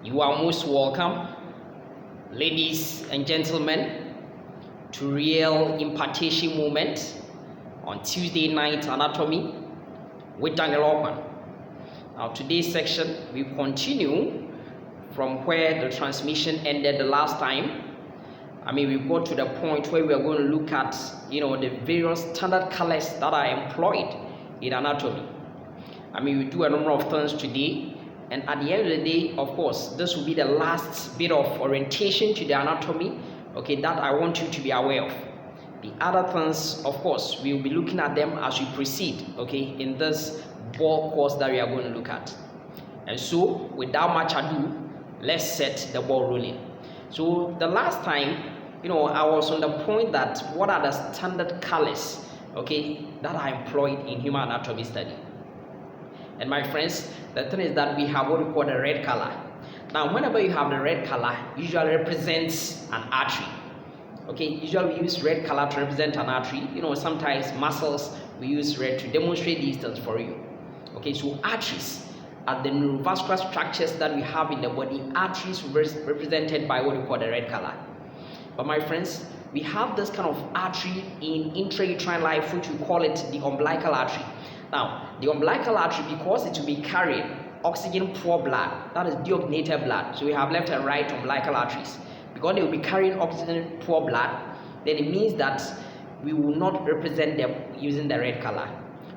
You are most welcome, ladies and gentlemen, to Real Impartation Moment on Tuesday Night Anatomy with Daniel Open. Now, today's section, we continue from where the transmission ended the last time. We got to the point where we are going to look at, the various standard colors that are employed in anatomy. We do a number of things today. And at the end of the day, of course, this will be the last bit of orientation to the anatomy, that I want you to be aware of. The other things, of course, we will be looking at them as we proceed, in this ball course that we are going to look at. And so, without much ado, let's set the ball rolling. So, the last time, I was on the point that what are the standard colors, that are employed in human anatomy study. And my friends, the thing is that we have what we call the red color. Now, whenever you have the red color, usually represents an artery. Usually we use red color to represent an artery. Sometimes muscles, we use red to demonstrate these things for you. So arteries are the neurovascular structures that we have in the body. Arteries represented by what we call the red color. But my friends, we have this kind of artery in intrauterine life, which we call it the umbilical artery. Now, the umbilical artery, because it will be carrying oxygen-poor blood, that is deoxygenated blood. So we have left and right umbilical arteries. Because they will be carrying oxygen-poor blood, then it means that we will not represent them using the red color.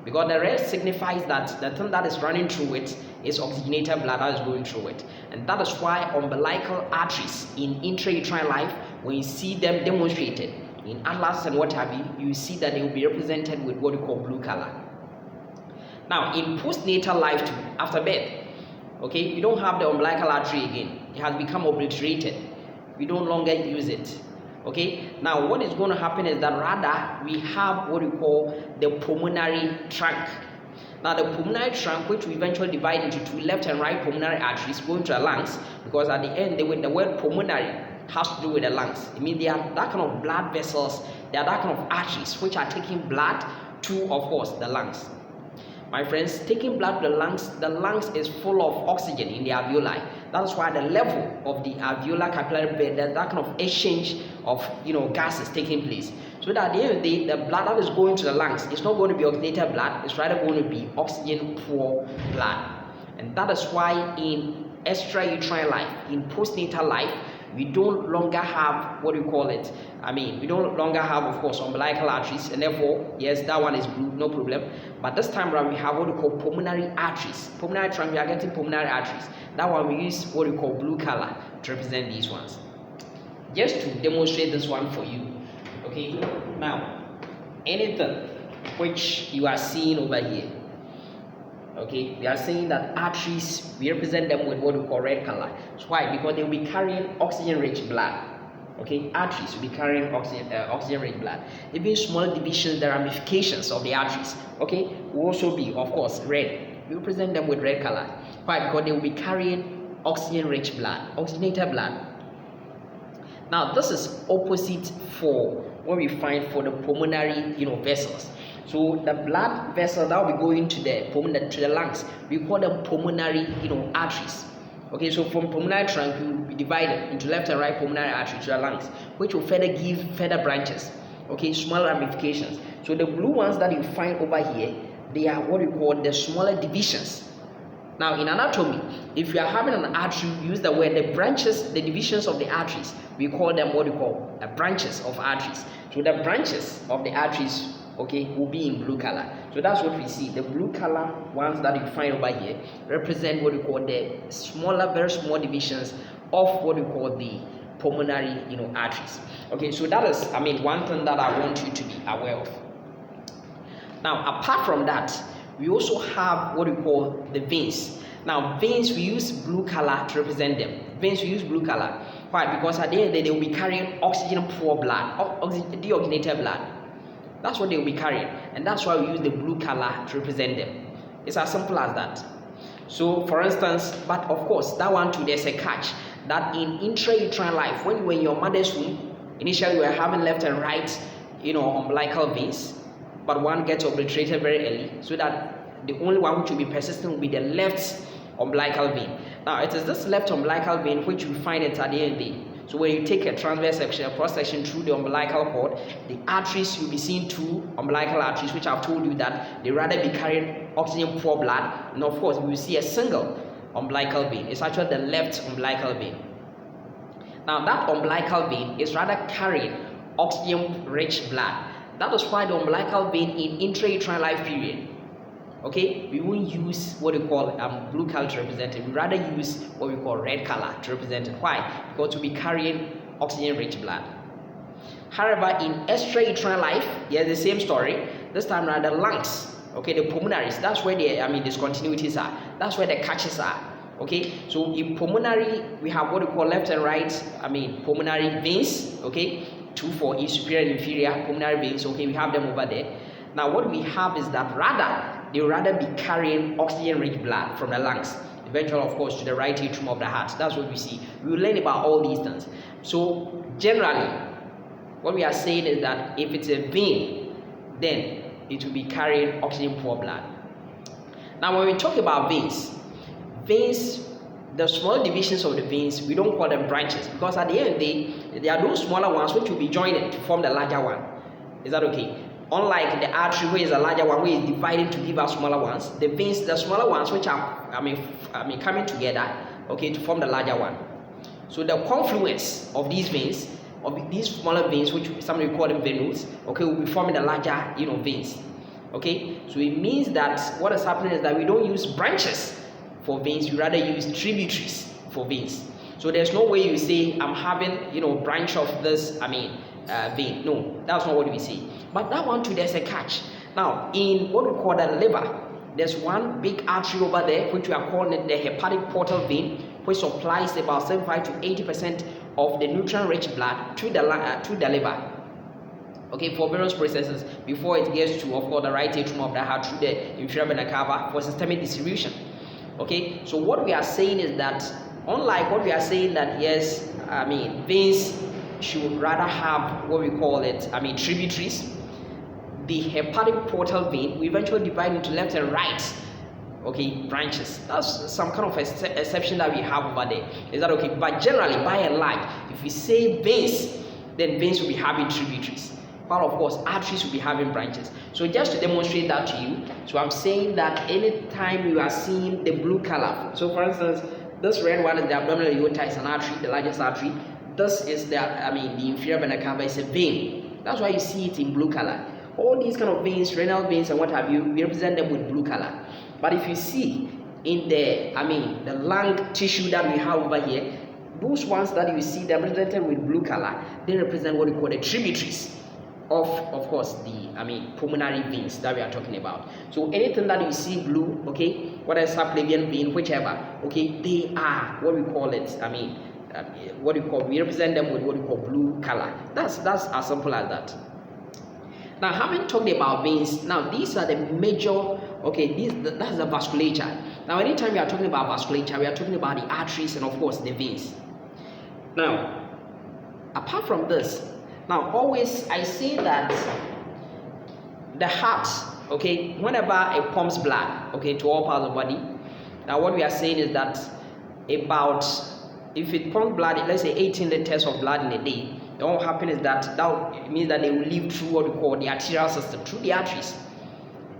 Because the red signifies that the thing that is running through it is oxygenated blood that is going through it. And that is why umbilical arteries in intrauterine life, when you see them demonstrated in atlas and what have you, you see that they will be represented with what we call blue color. Now, in postnatal life too, after birth, we don't have the umbilical artery again. It has become obliterated. We no longer use it. Now what is going to happen is that rather we have what we call the pulmonary trunk. Now the pulmonary trunk, which we eventually divide into two left and right pulmonary arteries going to the lungs, because at the end the word pulmonary has to do with the lungs. It means they are that kind of blood vessels, they are that kind of arteries which are taking blood to, of course, the lungs. My friends, taking blood to the lungs is full of oxygen in the alveoli. That is why the level of the alveolar capillary bed, there's that kind of exchange of gases taking place. So that at the end of the day, the blood that is going to the lungs is not going to be oxygenated blood, it's rather going to be oxygen-poor blood. And that is why in extrauterine life, in postnatal life, we don't longer have what we call it. We don't longer have, of course, umbilical arteries, and therefore, yes, that one is blue, no problem. But this time around, we have what we call pulmonary arteries. Pulmonary trunk, we are getting pulmonary arteries. That one we use what we call blue color to represent these ones. Just to demonstrate this one for you. Now, anything which you are seeing over here. We are saying that arteries, we represent them with what we call red color. So why? Because they will be carrying oxygen-rich blood. Arteries will be carrying oxygen-rich blood. Even small divisions, the ramifications of the arteries, will also be, of course, red. We represent them with red color. Why? Because they will be carrying oxygen-rich blood, oxygenated blood. Now, this is opposite for what we find for the pulmonary, vessels. So the blood vessel that will be going to the lungs, we call them pulmonary, arteries. So from pulmonary trunk, we will be divided into left and right pulmonary arteries to the lungs, which will further give further branches, small ramifications. So the blue ones that you find over here, they are what we call the smaller divisions. Now in anatomy, if you are having an artery, we use the word the branches, the divisions of the arteries, we call them what we call branches of arteries. So the branches of the arteries, will be in blue color. So that's what we see. The blue color ones that you find over here represent what we call the smaller, very small divisions of what we call the pulmonary, arteries. So that is, one thing that I want you to be aware of. Now, apart from that, we also have what we call the veins. Now, veins, we use blue color to represent them. Veins, we use blue color. Why? Because at the end of the day, they will be carrying oxygen-poor blood, deoxygenated blood. That's what they will be carrying, and that's why we use the blue color to represent them. It's as simple as that. So, for instance, but of course, that one too, there's a catch that in intrauterine life, when you were in your mother's womb, initially you were having left and right, umbilical veins, but one gets obliterated very early, so that the only one which will be persistent will be the left umbilical vein. Now, it is this left umbilical vein which we find it at the end of the day. So when you take a transverse section, a cross section through the umbilical cord, the arteries, you'll be seeing two umbilical arteries, which I've told you that they rather be carrying oxygen poor blood. And of course, we will see a single umbilical vein. It's actually the left umbilical vein. Now, that umbilical vein is rather carrying oxygen-rich blood. That is why the umbilical vein in intrauterine life period, okay, we won't use what we call blue color to represent it. We rather use what we call red color to represent it. Why? Because we'll be carrying oxygen-rich blood. However, in extrauterine life, yeah, the same story. This time around, the lungs, okay, the pulmonaries, that's where the discontinuities are. That's where the catches are. Okay, so in pulmonary, we have what we call left and right, pulmonary veins, okay, two for each superior and inferior pulmonary veins, okay, we have them over there. Now, what we have is that they rather be carrying oxygen-rich blood from the lungs, the ventral, of course, to the right atrium of the heart. That's what we see. We will learn about all these things. So, generally, what we are saying is that if it's a vein, then it will be carrying oxygen-poor blood. Now, when we talk about veins, the small divisions of the veins, we don't call them branches, because at the end of the day, there are those smaller ones which will be joined to form the larger one. Is that okay? Unlike the artery, where is the larger one, where is dividing to give us smaller ones, the veins, the smaller ones, which are coming together, okay, to form the larger one. So the confluence of these veins, of these smaller veins, which some will call them venules, okay, will be forming the larger, veins. Okay, so it means that what is happening is that we don't use branches for veins, we rather use tributaries for veins. So there's no way you say I'm having branch of this vein. No, that's not what we say. But that one too, there's a catch. Now, in what we call the liver, there's one big artery over there which we are calling it the hepatic portal vein, which supplies about 75 to 80% of the nutrient-rich blood to the liver. Okay, for various processes before it gets to, of course, the right atrium of the heart through the inferior vena cava for systemic distribution. Okay, so what we are saying is that, unlike what we are saying that yes, veins should rather have what we call it, tributaries. The hepatic portal vein, we eventually divide into left and right, okay, branches. That's some kind of exception that we have over there. Is that okay? But generally, by and large, if we say veins, then veins will be having tributaries. But of course, arteries will be having branches. So just to demonstrate that to you, so I'm saying that anytime you are seeing the blue color, so for instance, this red one is the abdominal aorta, is an artery, the largest artery. This is the inferior vena cava is a vein. That's why you see it in blue color. All these kind of veins, renal veins and what have you, we represent them with blue color. But if you see in the lung tissue that we have over here, those ones that you see they're represented with blue color, they represent what we call the tributaries of course, the pulmonary veins that we are talking about. So anything that you see blue, okay, whether it's subclavian vein, whichever, okay, they are what we call it. We represent them with what we call blue color. That's as simple as that. Now, having talked about veins, now these are the major, okay, that's the vasculature. Now, anytime we are talking about vasculature, we are talking about the arteries and of course the veins. Now, apart from this, now always I say that the heart, okay, whenever it pumps blood, okay, to all parts of the body, now what we are saying is that if it pumps blood, let's say 18 liters of blood in a day, then what happens is that means that they will live through what we call the arterial system, through the arteries.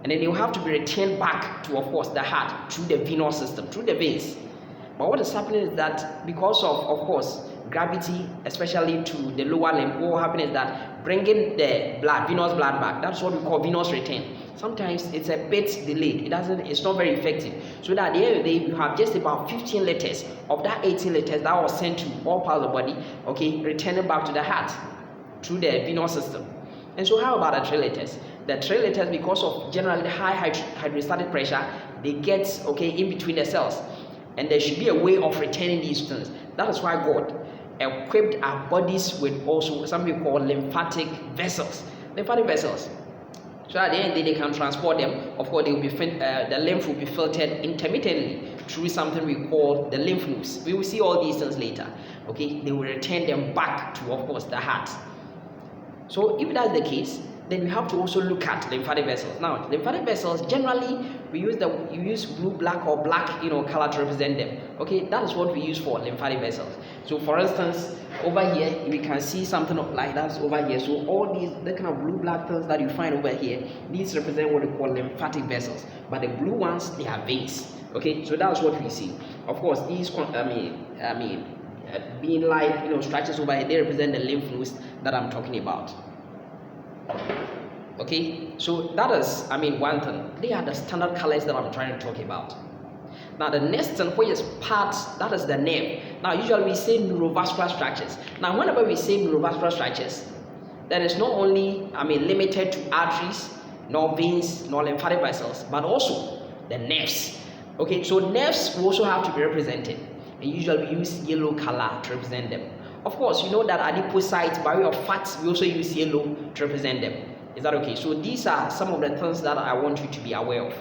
And then they will have to be returned back to, of course, the heart, through the venous system, through the veins. But what is happening is that because of course, gravity, especially to the lower limb, what will happen is that bringing the venous blood back, that's what we call venous return. Sometimes it's a bit delayed. It's not very effective. So that at the end of the day, you have just about 15 liters of that 18 liters that was sent to all parts of the body, okay, returning back to the heart through the venous system. And so how about the 3 liters? The 3 liters, because of generally the high hydrostatic pressure, they get, okay, in between the cells. And there should be a way of retaining these things. That is why God equipped our bodies with also something called lymphatic vessels. Lymphatic vessels. So at the end of the day, they can transport them. Of course, they will be the lymph will be filtered intermittently through something we call the lymph nodes. We will see all these things later. Okay, they will return them back to, of course, the heart. So if that's the case, then we have to also look at lymphatic vessels. Now, lymphatic vessels, generally we use blue, black, or black, color to represent them. Okay, that is what we use for lymphatic vessels. So, for instance, over here we can see something like that over here. So, all the kind of blue, black things that you find over here, these represent what we call lymphatic vessels. But the blue ones, they are veins. Okay, so that's what we see. Of course, these being like structures over here, they represent the lymph nodes that I'm talking about. Okay, so that is one thing. They are the standard colors that I'm trying to talk about. Now the next thing, which is part, that is the nerve. Now usually we say neurovascular structures. Now whenever we say neurovascular structures, then it's not only limited to arteries, nor veins, nor lymphatic vessels, but also the nerves. Okay, so nerves will also have to be represented, and usually we use yellow color to represent them. Of course, you know that adipocytes, by way of fats, we also use yellow to represent them. Is that okay? So these are some of the things that I want you to be aware of.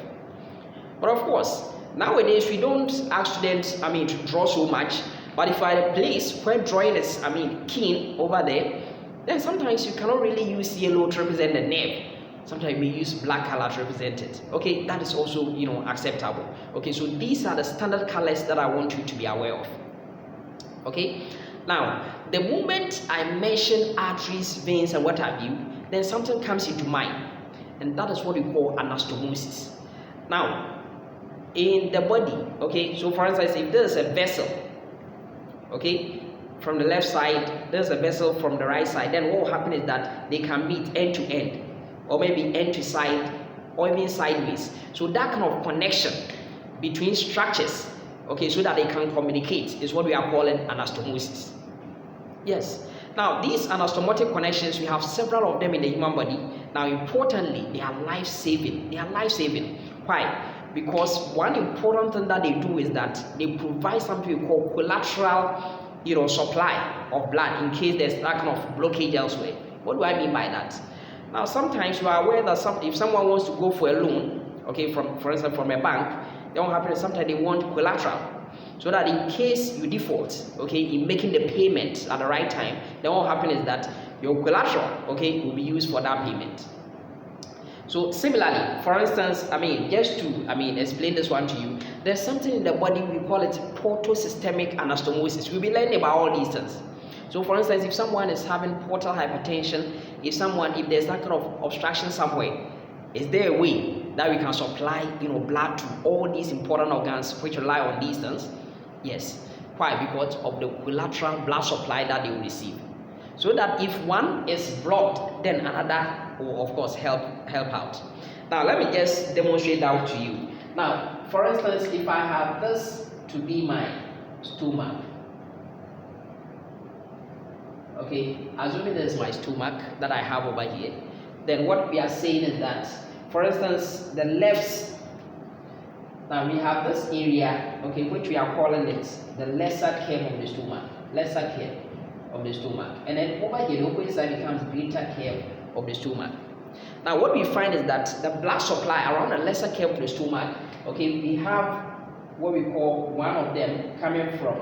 But of course, nowadays we don't ask students, to draw so much. But if I had a place where drawing is, keen over there, then sometimes you cannot really use yellow to represent the nerve. Sometimes we use black color to represent it. Okay, that is also acceptable. Okay, so these are the standard colors that I want you to be aware of. Okay. Now, the moment I mention arteries, veins, and what have you, then something comes into mind, and that is what we call anastomosis. Now, in the body, okay, so for instance, if there is a vessel, okay, from the left side, there's a vessel from the right side, then what will happen is that they can meet end to end, or maybe end to side, or even sideways. So that kind of connection between structures, okay, so that they can communicate, is what we are calling anastomosis. Yes. Now, these anastomotic connections, we have several of them in the human body. Now, importantly, they are life-saving. They are life-saving. Why? Because one important thing that they do is that they provide something we call collateral, supply of blood in case there's that kind of blockage elsewhere. What do I mean by that? Now, sometimes you are aware that if someone wants to go for a loan, okay, for instance, from a bank, then what happens is sometimes they want collateral. So that in case you default, okay, in making the payment at the right time, then what will happen is that your collateral, okay, will be used for that payment. So similarly, for instance, just to explain this one to you, there's something in the body, we call it portosystemic anastomosis. We'll be learning about all these things. So for instance, if someone is having portal hypertension, if there's that kind of obstruction somewhere, is there a way that we can supply blood to all these important organs which rely on these things? Yes. Why? Because of the collateral blood supply that they will receive. So that if one is blocked, then another will of course help out. Now let me just demonstrate that to you. Now, for instance, if I have this to be my stomach, okay, assuming this is my stomach that I have over here, then what we are saying is that, for instance, the left, now we have this area, okay, which we are calling it the lesser curve of the stomach, and then over here, the opposite side becomes greater curve of the stomach. Now, what we find is that the blood supply around the lesser curve of the stomach, okay, we have what we call one of them coming from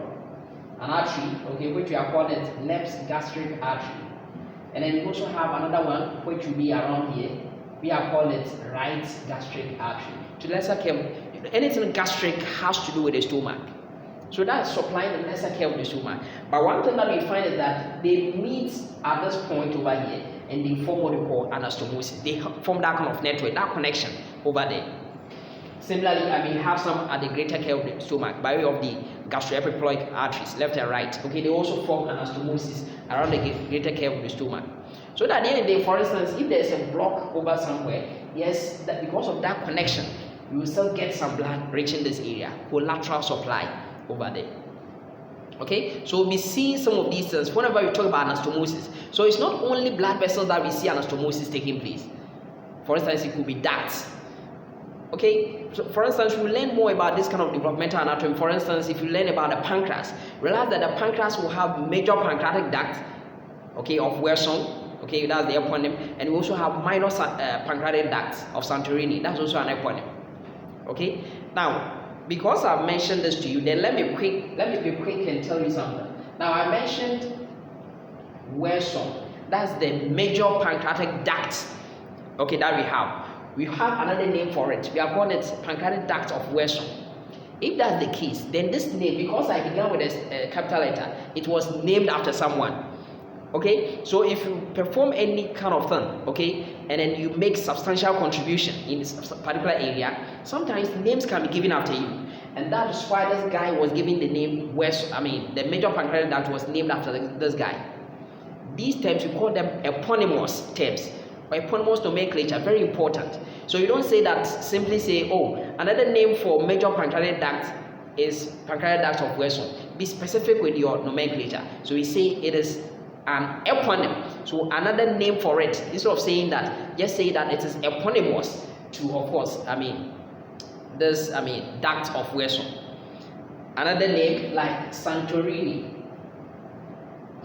an artery, okay, which we are calling it left gastric artery, and then we also have another one which will be around here. We are calling it right gastric artery. To lesser curve, anything gastric has to do with the stomach. So that's supplying the lesser curve of the stomach. But one thing that we find is that they meet at this point over here, and they form what we call anastomosis. They form that kind of network, that connection over there. Similarly, have some at the greater curve of the stomach by way of the gastroepiploic arteries, left and right. Okay, they also form anastomosis around the greater curve of the stomach. So that at the end of the day, for instance, if there is a block over somewhere, yes, that because of that connection, you will still get some blood reaching this area, collateral supply over there. Okay, so we'll be seeing some of these things whenever we talk about anastomosis. So it's not only blood vessels that we see anastomosis taking place. For instance, it could be ducts. Okay, so for instance, we learn more about this kind of developmental anatomy. For instance, if you learn about the pancreas, realize that the pancreas will have major pancreatic duct, okay, of Wilson. Okay, that's the eponym, and we also have minor pancreatic ducts of Santorini. That's also an eponym. Okay, now because I've mentioned this to you, then let me be quick and tell you something. Now I mentioned Wilson. That's the major pancreatic duct okay, that we have another name for it. We are calling it pancreatic duct of Wilson. If that's the case, then this name, because I began with a capital letter, it was named after someone. Okay, so if you perform any kind of thing, okay, and then you make substantial contribution in this particular area, sometimes names can be given after you, and that is why this guy was given the name West. The major pancreatic duct was named after this guy. These terms, we call them eponymous terms, or eponymous nomenclature. Very important. So you don't say that, simply say, oh, another name for major pancreatic duct is pancreatic duct of Wilson. Be specific with your nomenclature. So we say it is an eponym. So another name for it, instead of saying that, just say that it is eponymous to, of course, this duct of Wilson. Another name like Santorini.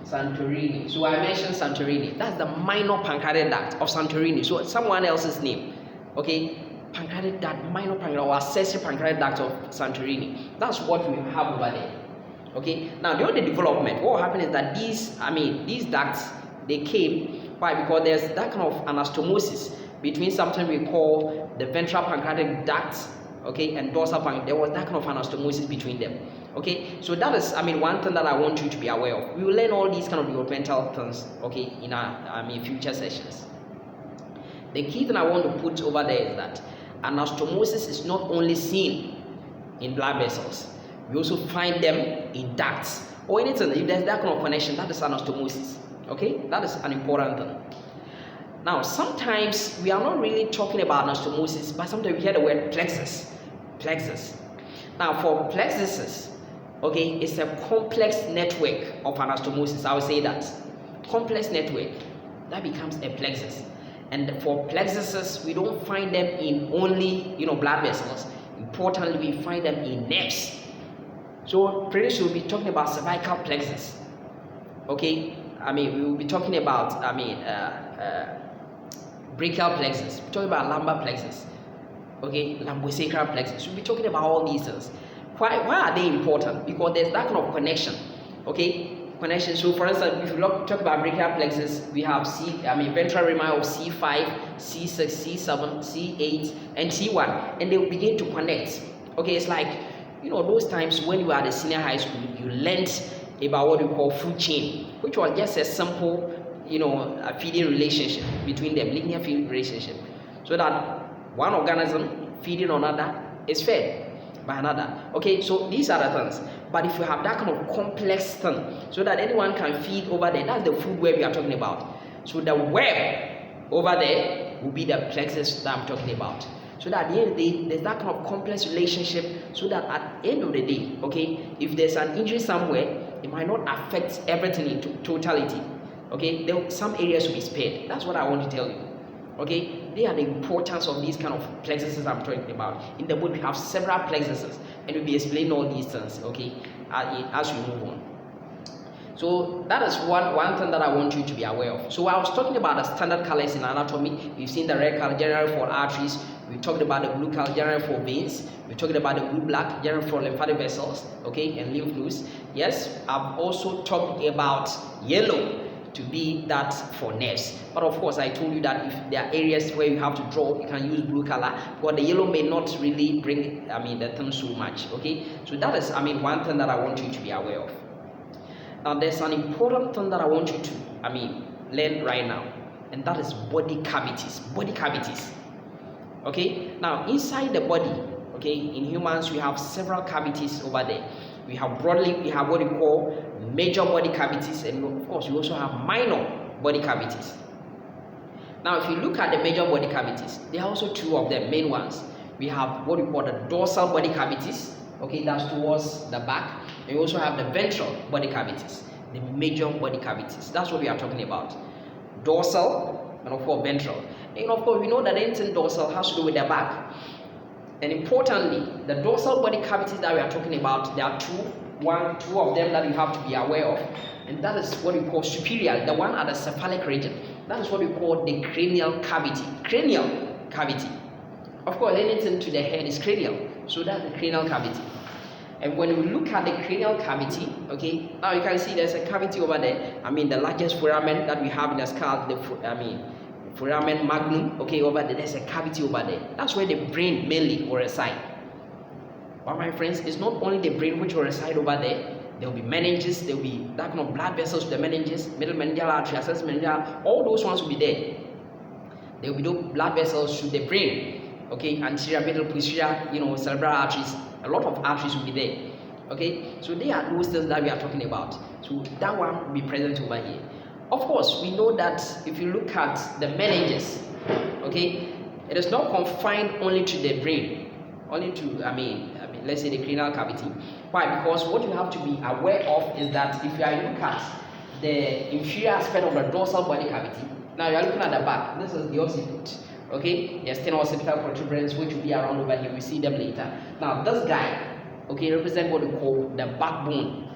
Santorini. So I mentioned Santorini. That's the minor pancreatic duct of Santorini. So someone else's name. Okay, pancreatic duct, minor pancreatic or accessory pancreatic duct of Santorini. That's what we have over there. Okay, now during the development, what happened is that these ducts, they came, why? Because there's that kind of anastomosis between something we call the ventral pancreatic duct, okay, and dorsal pancreatic. There was that kind of anastomosis between them. Okay, so that is one thing that I want you to be aware of. We will learn all these kind of developmental things, okay, in our future sessions. The key thing I want to put over there is that anastomosis is not only seen in blood vessels. We also find them in ducts or anything. If there's that kind of connection, that is anastomosis. Okay, that is an important thing. Now, sometimes we are not really talking about anastomosis, but sometimes we hear the word plexus. Plexus. Now, for plexuses, okay, it's a complex network of anastomosis. I will say that complex network that becomes a plexus. And for plexuses, we don't find them in only blood vessels. Importantly, we find them in nerves. So pretty soon we'll be talking about cervical plexus. Okay, we will be talking about brachial plexus. We're talking about lumbar plexus. Okay, lumbosacral plexus. We'll be talking about all these things. Why are they important? Because there's that kind of connection. Okay, connection. So for instance, if you talk about brachial plexus, we have ventral rami of C5, C6, C7, C8, and C1, and they will begin to connect. Okay, it's like those times when you were at the senior high school, you learned about what we call food chain, which was just a simple, a feeding relationship between them, linear feeding relationship, so that one organism feeding another is fed by another. Okay, so these are the things. But if you have that kind of complex thing, so that anyone can feed over there, that's the food web we are talking about. So the web over there will be the plexus that I'm talking about. So that at the end of the day, there's that kind of complex relationship, so that at the end of the day, okay, if there's an injury somewhere, it might not affect everything in totality. Okay, some areas will be spared. That's what I want to tell you. Okay, they are the importance of these kind of plexuses I'm talking about. In the book, we have several plexuses, and we'll be explaining all these things, okay, as we move on. So that is one thing that I want you to be aware of. So I was talking about the standard colors in anatomy. We've seen the red color generally for arteries. We talked about the blue color generally for veins. We talked about the blue black generally for lymphatic vessels, okay, and lymph nodes. Yes, I've also talked about yellow to be that for nerves. But of course, I told you that if there are areas where you have to draw, you can use blue color, but the yellow may not really bring the thing so much. Okay, so that is one thing that I want you to be aware of. Now there's an important thing that I want you to learn right now, and that is body cavities. Body cavities. Okay, now inside the body, okay, in humans we have several cavities over there. We have what we call major body cavities, and of course we also have minor body cavities. Now if you look at the major body cavities, there are also two of them, main ones. We have what we call the dorsal body cavities, okay, that's towards the back, and we also have the ventral body cavities, the major body cavities. That's what we are talking about. Dorsal and of course ventral. And of course we know that anything dorsal has to do with the back. And importantly, the dorsal body cavities that we are talking about, there are two of them that you have to be aware of, and that is what we call superior, the one at the cephalic region. That is what we call the cranial cavity. Cranial cavity. Of course, anything to the head is cranial, so that's the cranial cavity. And when we look at the cranial cavity, okay, now you can see there's a cavity over there. The largest foramen that we have in the skull, foramen magnum, okay, over there, there's a cavity over there. That's where the brain mainly will reside. But my friends, it's not only the brain which will reside over there. There will be meninges, there will be that kind of blood vessels to the meninges, middle meningeal artery, access meningeal, all those ones will be there. There will be those blood vessels to the brain, okay, anterior, middle, posterior, cerebral arteries, a lot of arteries will be there, okay. So they are those things that we are talking about. So that one will be present over here. Of course, we know that if you look at the meninges, okay, it is not confined only to the brain, only to, let's say the cranial cavity. Why? Because what you have to be aware of is that if you are look at the inferior aspect of the dorsal body cavity, now you are looking at the back. This is the occiput, okay? The external occipital protuberance, which will be around over here. We see them later. Now this guy, okay, represents what we call the backbone.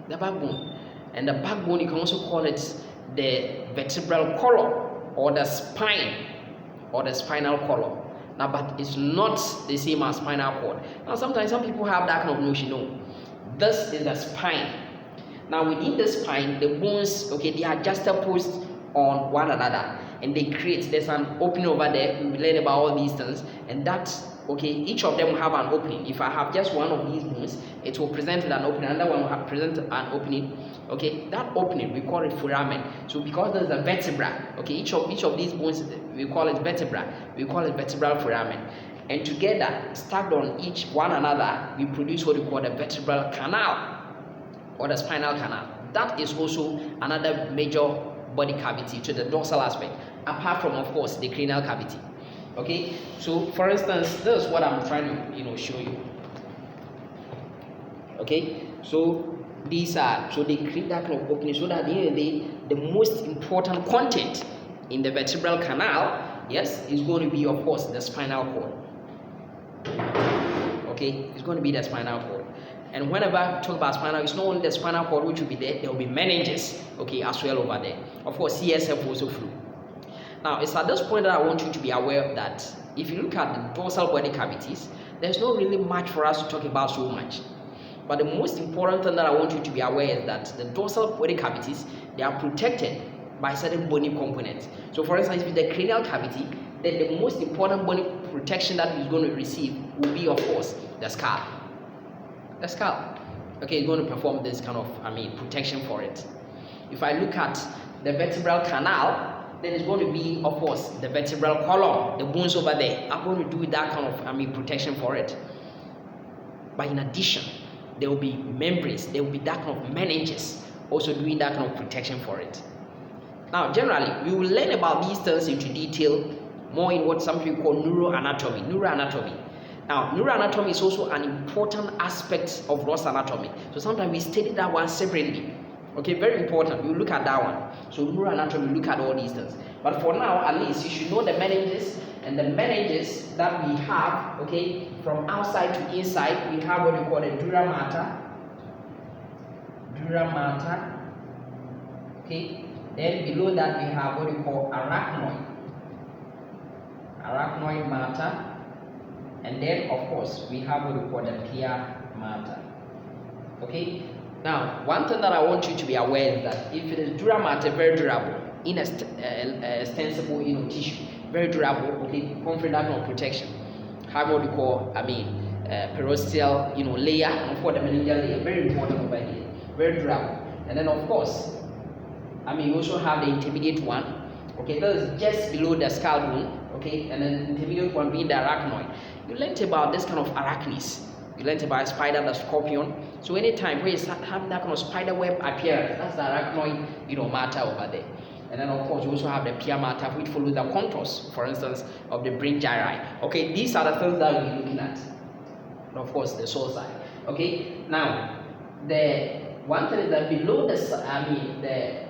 The backbone, and the backbone you can also call it the vertebral column or the spine or the spinal column. Now, but it's not the same as spinal cord. Now, sometimes some people have that kind of notion. No, this is the spine. Now, within the spine, the bones, okay, they are juxtaposed on one another, and they create. There's an opening over there. We learn about all these things, and that's okay. Each of them will have an opening. If I have just one of these bones, it will present an opening. Another one will have present an opening. Okay, that opening we call it foramen. So because there's a vertebra, okay, each of these bones we call it vertebra. We call it vertebral foramen, and together stacked on each one another, we produce what we call the vertebral canal or the spinal canal. That is also another major body cavity to the dorsal aspect, apart from, of course, the cranial cavity. Okay, so for instance, this is what I'm trying to show you. Okay, so these are, so they create that kind of opening so that at the end of the day, the most important content in the vertebral canal, yes, is going to be, of course, the spinal cord. Okay, it's going to be the spinal cord. And whenever I talk about spinal, it's not only the spinal cord which will be there, there will be meninges, okay, as well over there. Of course, CSF also flow. Now, it's at this point that I want you to be aware of that. If you look at the dorsal body cavities, there's not really much for us to talk about so much. But the most important thing that I want you to be aware is that the dorsal body cavities, they are protected by certain bony components. So for instance, with the cranial cavity, then the most important bony protection that it's going to receive will be, of course, the skull. The skull. Okay, it's going to perform this kind of, protection for it. If I look at the vertebral canal, then it's going to be, of course, the vertebral column, the bones over there are going to do that kind of, protection for it. But in addition, there will be membranes, there will be that kind of meninges also doing that kind of protection for it. Now, generally, we will learn about these things into detail more in what some people call neuroanatomy. Now, neuroanatomy is also an important aspect of gross anatomy. So sometimes we study that one separately. Okay, very important. We look at that one. So neuroanatomy, look at all these things. But for now, at least, you should know the meninges, and the meninges that we have, okay, from outside to inside, we have what we call the dura mater, okay. Then below that we have what we call arachnoid mater, and then of course we have what we call the pia mater. Okay. Now, one thing that I want you to be aware is that if it is dura mater, very durable, inextensible, tissue, very durable, okay, conferring that kind of protection. Have what we call, periosteal, layer, and for the meningeal layer, very important over here, very durable. And then of course, you also have the intermediate one, okay, that is just below the skull bone, okay, and then the intermediate one being the arachnoid. You learned about this kind of arachnes. You learned about spider, the scorpion. So anytime where you start having that kind of spider web appearance, that's the arachnoid, matter over there. And then of course you also have the pia mater, which follows the contours, for instance, of the brain gyri. Okay, these are the things that we'll be looking at. And of course the soul side. Okay, now the one thing is that below the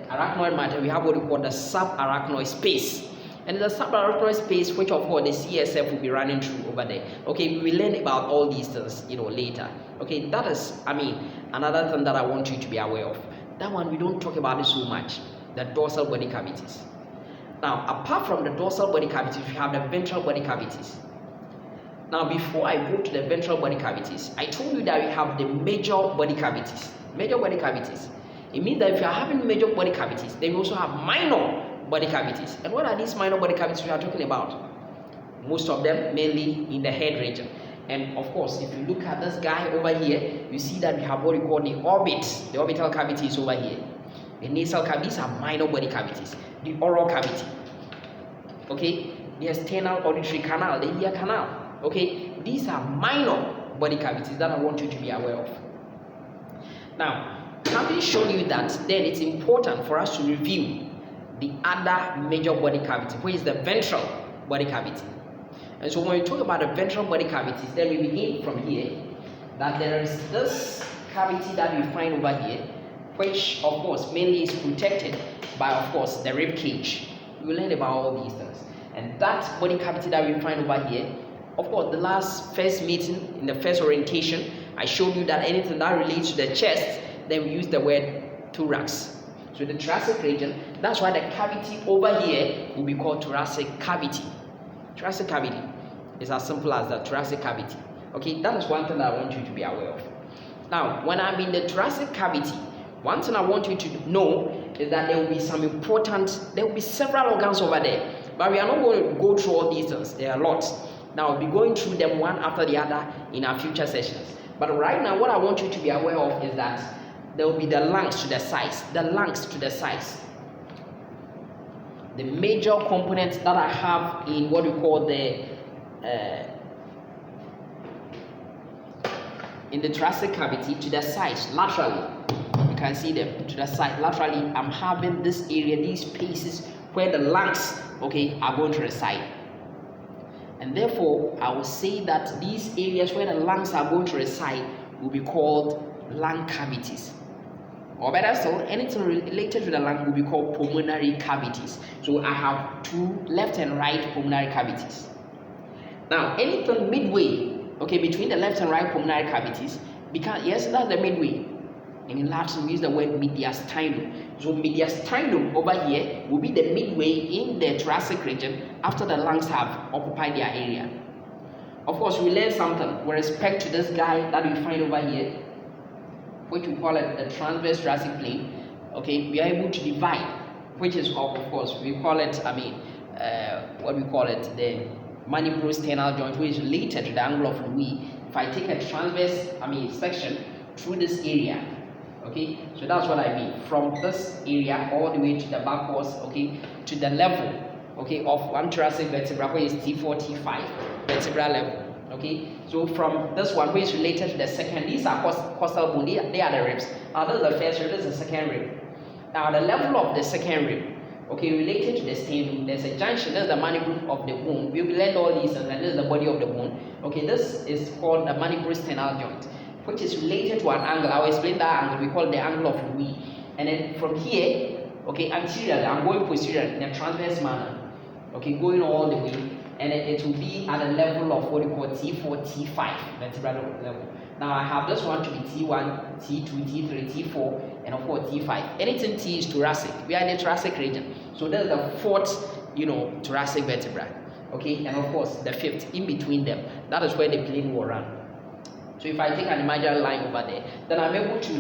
arachnoid matter, we have what we call the subarachnoid space. And the subarachnoid space, which of course the CSF will be running through over there. Okay, we will learn about all these things, later. Okay, that is, another thing that I want you to be aware of. That one we don't talk about it so much. The dorsal body cavities. Now, apart from the dorsal body cavities, we have the ventral body cavities. Now, before I go to the ventral body cavities, I told you that we have the major body cavities. Major body cavities. It means that if you are having major body cavities, then we also have minor body cavities. And what are these minor body cavities we are talking about? Most of them mainly in the head region. And of course, if you look at this guy over here, you see that we have what we call the orbit. The orbital cavity is over here. The nasal cavities are minor body cavities. The oral cavity, okay, the external auditory canal, the ear canal, okay, these are minor body cavities that I want you to be aware of. Now, having shown you that, then it's important for us to review the other major body cavity, which is the ventral body cavity. And so when we talk about the ventral body cavities, then we begin from here, that there is this cavity that we find over here, which of course mainly is protected by, of course, the rib cage. We will learn about all these things. And that body cavity that we find over here, of course, the first meeting, in the first orientation, I showed you that anything that relates to the chest, then we use the word thorax. So the thoracic region, that's why the cavity over here will be called thoracic cavity. Thoracic cavity is as simple as the thoracic cavity. Okay, that is one thing that I want you to be aware of. Now, when I'm in the thoracic cavity, one thing I want you to know is that there will be several organs over there. But we are not going to go through all these things. There are lots. Now, I'll be going through them one after the other in our future sessions. But right now, what I want you to be aware of is that there will be the lungs to the sides. The lungs to the sides. The major components that I have in what we call in the thoracic cavity to the sides, laterally. You can see them to the side. Laterally, I'm having this area, these spaces where the lungs, okay, are going to reside. And therefore, I will say that these areas where the lungs are going to reside will be called lung cavities. Or better still, anything related to the lung will be called pulmonary cavities. So I have two left and right pulmonary cavities. Now, anything midway, okay, between the left and right pulmonary cavities, because yes, that's the midway. And in Latin, we use the word mediastinum. So mediastinum over here will be the midway in the thoracic region after the lungs have occupied their area. Of course, we learned something with respect to this guy that we find over here, which we call it the transverse thoracic plane. Okay, we are able to divide, which is of course we call it, the mandibulo-sternal joint, which is related to the angle of Louis. If I take a transverse, section through this area, okay, so that's what I mean, from this area all the way to the backwards, okay, to the level, okay, of one thoracic vertebra, which is T4, T5 vertebra level. Okay, so from this one, which is related to the second, these are costal bone, they are the ribs. Now this is the first rib, this is the second rib. Now the level of the second rib, okay, related to the sternum, there's a junction, this is the mandible of the bone. We'll learn all these, and this is the body of the bone. Okay, this is called the mandibulo-sternal joint, which is related to an angle. I'll explain that angle, we call it the angle of Louis. And then from here, okay, anteriorly, I'm going posterior in a transverse manner, okay, going all the way. And it will be at a level of what we call T4, T5 vertebral level. Now I have this one to be T1, T2, T3, T4, and of course T5. Anything T is thoracic. We are in the thoracic region. So that's the fourth, thoracic vertebra. Okay, and of course the fifth in between them. That is where the plane will run. So if I take an imaginary line over there, then I'm able to,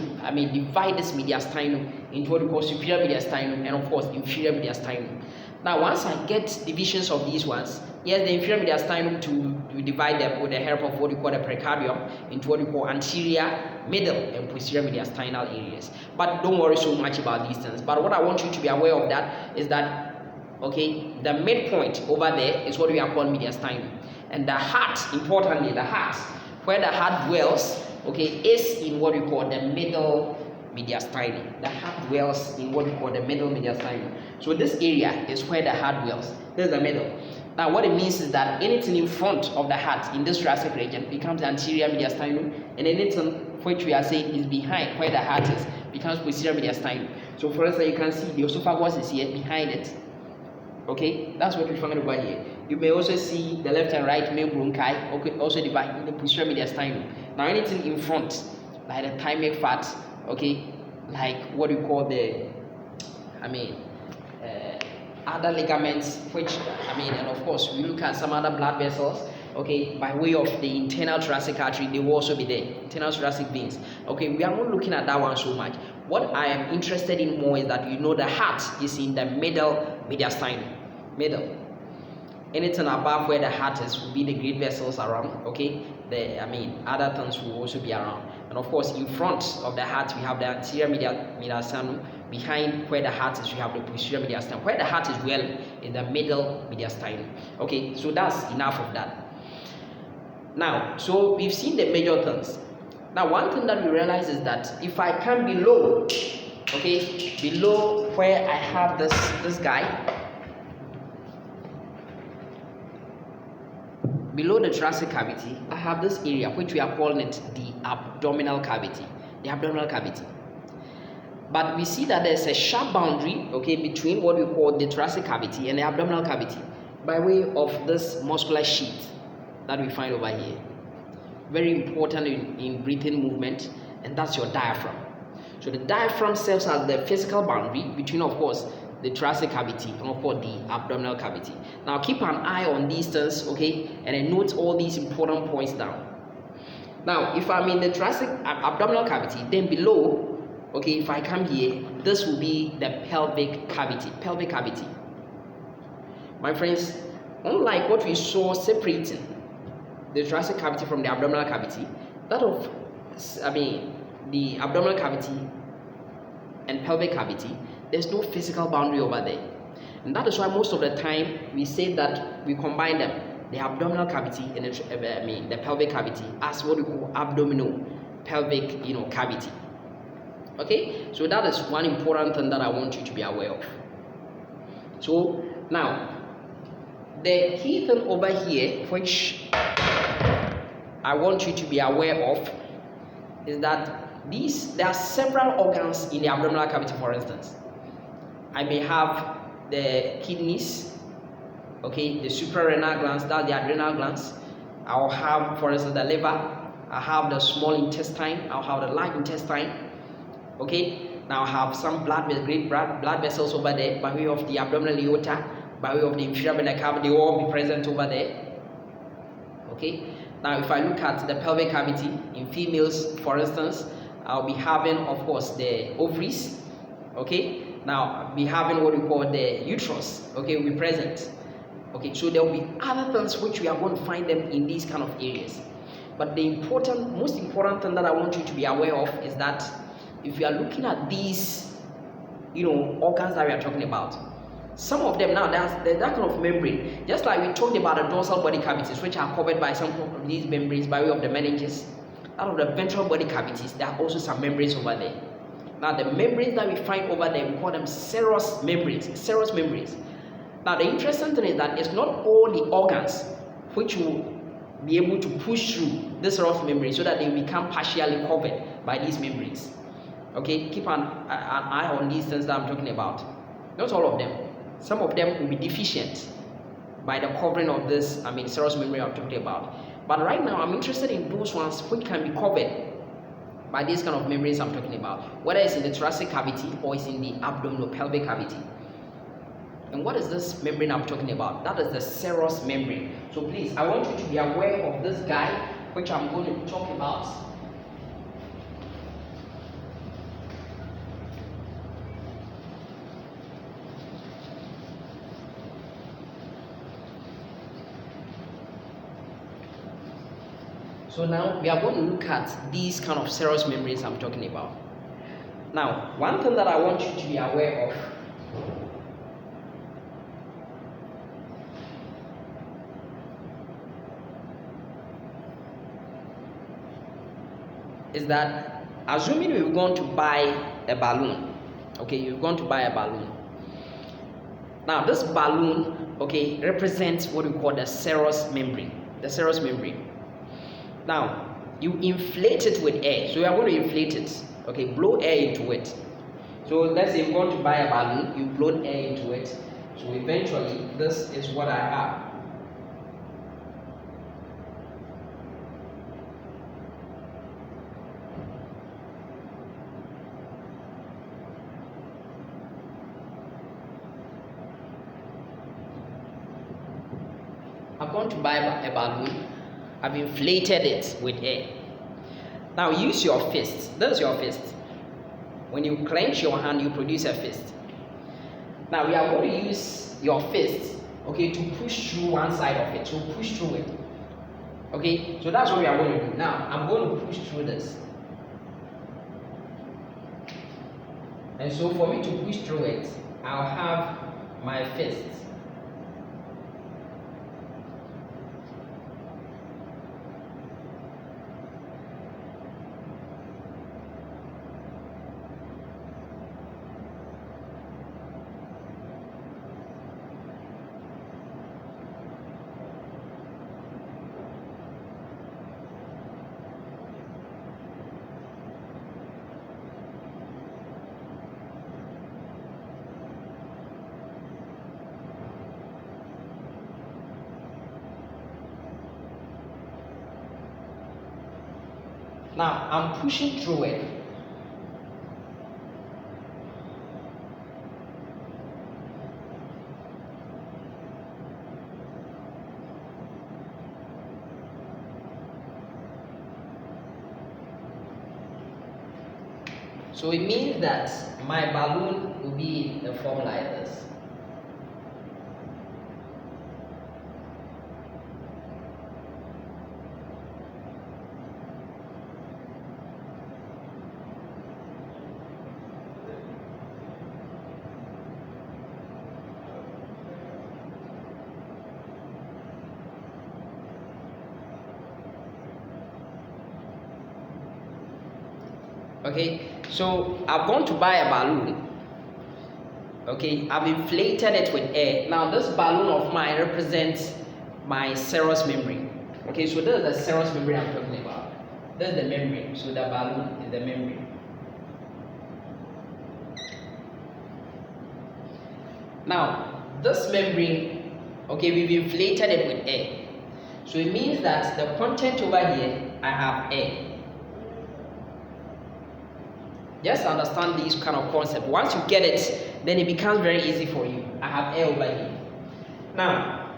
divide this mediastinum into what we call superior mediastinum and of course inferior mediastinum. Now once I get divisions of these ones, yes, the inferior mediastinum to divide them with the help of what we call the pericardium into what we call anterior, middle, and posterior mediastinal areas. But don't worry so much about these things. But what I want you to be aware of that is that, okay, the midpoint over there is what we are calling mediastinum. And the heart, importantly, the heart, where the heart dwells, okay, is in what we call the middle mediastinum. The heart dwells in what we call the middle mediastinum. So this area is where the heart dwells. This is the middle. Now what it means is that anything in front of the heart in this thoracic region becomes the anterior mediastinum, and anything which we are saying is behind where the heart is becomes posterior mediastinum. So for instance, you can see the esophagus is here behind it. Okay, that's what we find over here. You may also see the left and right main bronchi, okay, also divided in the posterior mediastinum. Now anything in front, like the thymic fat, okay, like what we call the, other ligaments, which, and of course, we look at some other blood vessels, okay, by way of the internal thoracic artery, they will also be there, internal thoracic veins. Okay, we are not looking at that one so much. What I am interested in more is that you know the heart is in the middle mediastinum, middle. Anything above where the heart is will be the great vessels around, okay? Other things will also be around. And of course, in front of the heart, we have the anterior mediastinum. Behind where the heart is, we have the posterior mediastinum. Where the heart is well in the middle mediastinum. Okay, so that's enough of that. Now, so we've seen the major things. Now, one thing that we realize is that if I come below, okay, below where I have this guy, below the thoracic cavity, I have this area which we are calling it the abdominal cavity. The abdominal cavity. But we see that there's a sharp boundary, okay, between what we call the thoracic cavity and the abdominal cavity by way of this muscular sheath that we find over here. Very important in breathing movement, and that's your diaphragm. So the diaphragm serves as the physical boundary between, of course, the thoracic cavity and of course the abdominal cavity. Now keep an eye on these things, okay, and then note all these important points down. Now if I'm in the thoracic abdominal cavity, then below, okay, if I come here, this will be the pelvic cavity. My friends, unlike what we saw separating the thoracic cavity from the abdominal cavity, the abdominal cavity and pelvic cavity, there's no physical boundary over there. And that is why most of the time we say that we combine them, the abdominal cavity and the pelvic cavity, as what we call abdominal pelvic cavity. Okay, so that is one important thing that I want you to be aware of. So now the key thing over here which I want you to be aware of is that there are several organs in the abdominal cavity. For instance, I may have the kidneys, okay, the suprarenal glands, that's the adrenal glands. I'll have, for instance, the liver. I have the small intestine. I'll have the large intestine. Okay, now I have some great blood vessels over there by way of the abdominal aorta, by way of the inferior vena cava. They will all be present over there. Okay, now if I look at the pelvic cavity in females, for instance, I'll be having, of course, the ovaries. Okay, now I'll be having what we call the uterus. Okay, will be present. Okay, so there will be other things which we are going to find them in these kind of areas. But the most important thing that I want you to be aware of is that if you are looking at these, organs that we are talking about, some of them now, there's that kind of membrane. Just like we talked about the dorsal body cavities, which are covered by some of these membranes by way of the meninges. Out of the ventral body cavities, there are also some membranes over there. Now, the membranes that we find over there, we call them serous membranes. Serous membranes. Now, the interesting thing is that it's not all the organs which will be able to push through this serous membrane so that they become partially covered by these membranes. Okay, keep an eye on these things that I'm talking about. Not all of them. Some of them will be deficient by the covering of this, serous membrane I'm talking about. But right now, I'm interested in those ones which can be covered by these kind of membranes I'm talking about, whether it's in the thoracic cavity or it's in the abdominal pelvic cavity. And what is this membrane I'm talking about? That is the serous membrane. So please, I want you to be aware of this guy, which I'm going to talk about. So now we are going to look at these kind of serous membranes I'm talking about. Now, one thing that I want you to be aware of is that, assuming you're going to buy a balloon, okay, you're going to buy a balloon. Now, this balloon, okay, represents what we call the serous membrane. The serous membrane. Now, you inflate it with air. So you are going to inflate it. Okay, blow air into it. So let's say you're going to buy a balloon, you blow air into it. So eventually, this is what I have. I've gone to buy a balloon. I've inflated it with air. Now use your fist. That's your fist. When you clench your hand, you produce a fist. Now we are going to use your fist, okay, to push through one side of it. So push through it. Okay, so that's what we are going to do. Now I'm going to push through this. And so for me to push through it, I'll have my fist. Now I'm pushing through it. So it means that my balloon will be in a form like this. Okay, so I've gone to buy a balloon. Okay, I've inflated it with air. Now this balloon of mine represents my serous membrane. Okay, so this is the serous membrane I'm talking about. This is the membrane. So the balloon is the membrane. Now this membrane, okay, we've inflated it with air. So it means that the content over here, I have air. Just understand this kind of concept. Once you get it, then it becomes very easy for you. I have air over here. Now,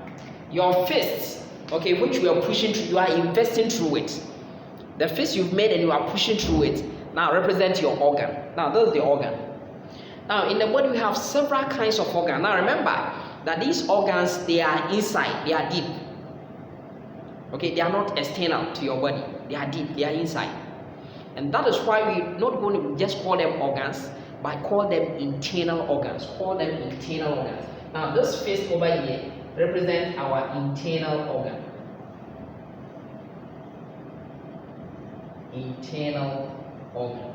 your fist, okay, which we are pushing through, you are investing through it. The fist you've made and you are pushing through it, now represents your organ. Now, this is the organ. Now, in the body, we have several kinds of organs. Now, remember that these organs, they are inside, they are deep. Okay, they are not external to your body. They are deep, they are inside. And that is why we're not going to just call them organs, but call them internal organs. Call them internal organs. Now, this fist over here represents our internal organ. Internal organ.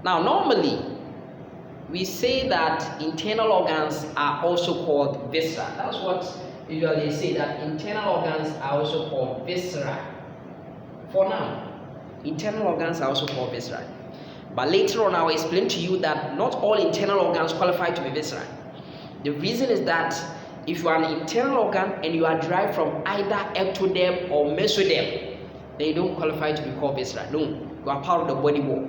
Now, normally, we say that internal organs are also called viscera. That's what usually they say, that internal organs are also called viscera. For now, internal organs are also called viscera. But later on, I will explain to you that not all internal organs qualify to be viscera. The reason is that if you are an internal organ and you are derived from either ectoderm or mesoderm, then you don't qualify to be called viscera. No, you are part of the body wall.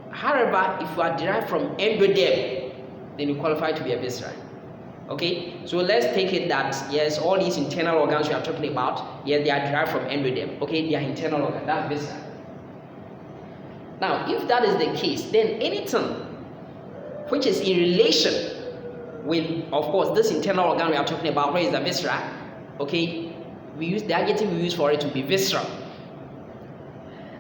However, if you are derived from endoderm, then you qualify to be a viscera. Okay, so let's take it that yes, all these internal organs we are talking about, yes, they are derived from endoderm. Okay, they are internal organs. That's viscera. Now, if that is the case, then anything which is in relation with, of course, this internal organ we are talking about, where is the viscera? Okay, we use the adjective we use for it to be visceral.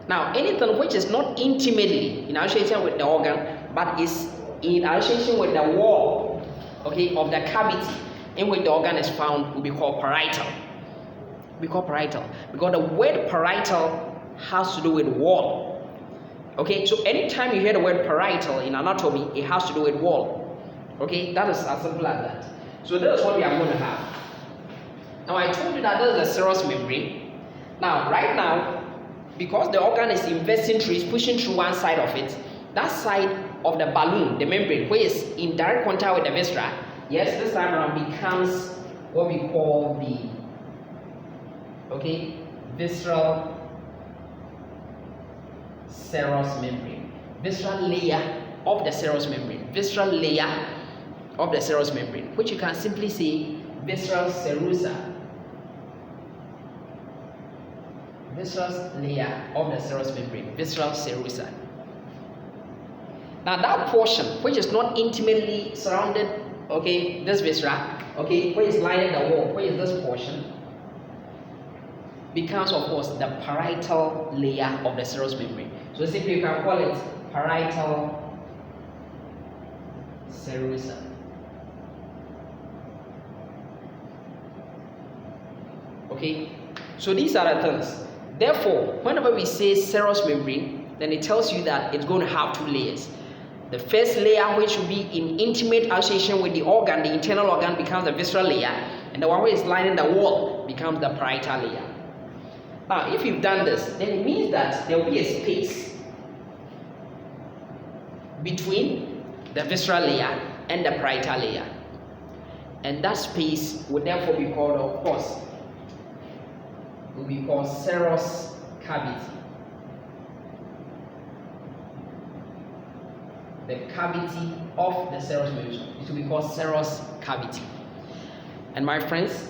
Now, anything which is not intimately in association with the organ, but is in association with the wall, okay, of the cavity in which the organ is found, will be called parietal. We call parietal because the word parietal has to do with wall. Okay, so anytime you hear the word parietal in anatomy, it has to do with wall. Okay, that is as simple as that. So that is what we are going to have. Now, I told you that there is a serous membrane. Now, right now, because the organ is investing through, is pushing through one side of it, that side of the balloon, the membrane, which is in direct contact with the viscera, yes, this time around becomes what we call the, okay, visceral serous membrane. Visceral layer of the serous membrane. Visceral layer of the serous membrane, which you can simply say visceral serosa. Visceral layer of the serous membrane, visceral serosa. Now that portion which is not intimately surrounded, okay, this viscera, okay, which is lining the wall, which is this portion, becomes of course the parietal layer of the serous membrane. So simply you can call it parietal serosa. Okay, so these are the things. Therefore, whenever we say serous membrane, then it tells you that it's going to have two layers. The first layer, which will be in intimate association with the organ, the internal organ, becomes the visceral layer, and the one which is lining the wall becomes the parietal layer. Now, if you've done this, then it means that there will be a space between the visceral layer and the parietal layer, and that space would therefore be called, of course, will be called serous cavity. The cavity of the serous membrane, it will be called serous cavity. And my friends,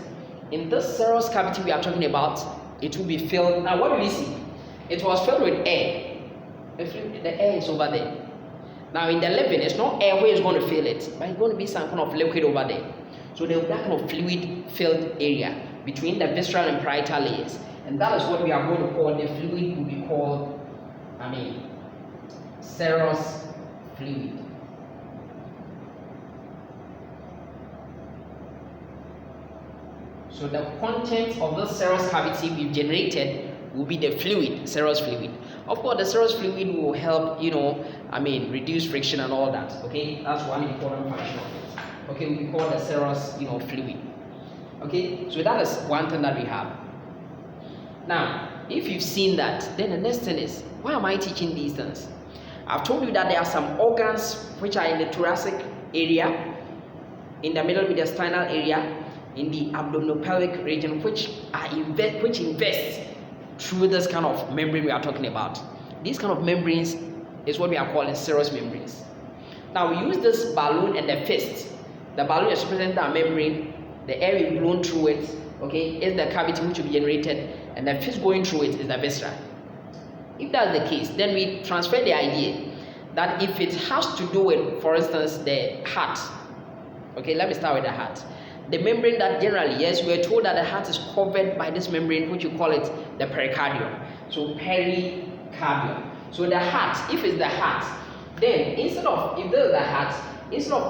in this serous cavity we are talking about, it will be filled. Now, what do we see? It was filled with air. The air is over there. Now, in the living, it's not air where it's going to fill it, but it's going to be some kind of liquid over there. So there will be that kind of fluid-filled area between the visceral and parietal layers, and that is what we are going to call the fluid. Will be called, serous fluid. So the content of the serous cavity we've generated will be the fluid, serous fluid. Of course, the serous fluid will help, reduce friction and all that. Okay, that's one important function of it. Okay, we call the serous, fluid. Okay, so that is one thing that we have. Now, if you've seen that, then the next thing is, why am I teaching these things? I've told you that there are some organs which are in the thoracic area, in the middle mediastinal area, in the abdominopelvic region, which invest through this kind of membrane we are talking about. These kind of membranes is what we are calling serous membranes. Now we use this balloon and the fist. The balloon is representing our membrane, the air is blown through it, okay, is the cavity which will be generated, and the fist going through it is the viscera. If that's the case, then we transfer the idea that if it has to do with, for instance, the heart, okay, let me start with the heart. The membrane that generally, yes, we are told that the heart is covered by this membrane, which you call it the pericardium. So pericardium. So the heart, if it's the heart, then instead of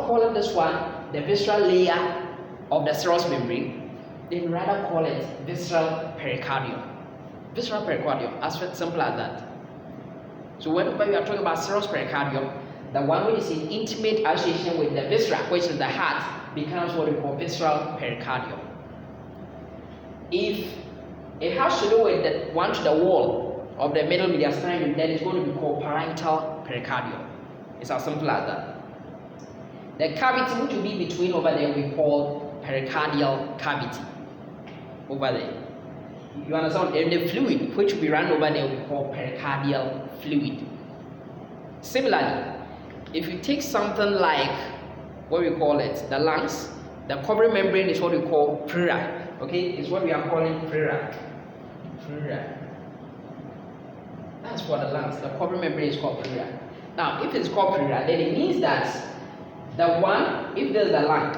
calling this one the visceral layer of the serous membrane, then rather call it visceral pericardium. Visceral pericardium, as simple as that. So whenever we are talking about serous pericardium, the one which is in intimate association with the viscera, which is the heart, becomes what we call visceral pericardium. If it has to do with the one to the wall of the middle mediastinum, then it's going to be called parietal pericardium. It's as simple as that. The cavity which will be between over there we call pericardial cavity. Over there. You understand? And the fluid which will be run over there we call pericardial fluid. Similarly, if you take something like what we call it, the lungs, the covering membrane is what we call pleura. Okay, it's what we are calling pleura. Pleura. That's for the lungs. The covering membrane is called pleura. Now, if it's called pleura, then it means that the one, if there's the lung,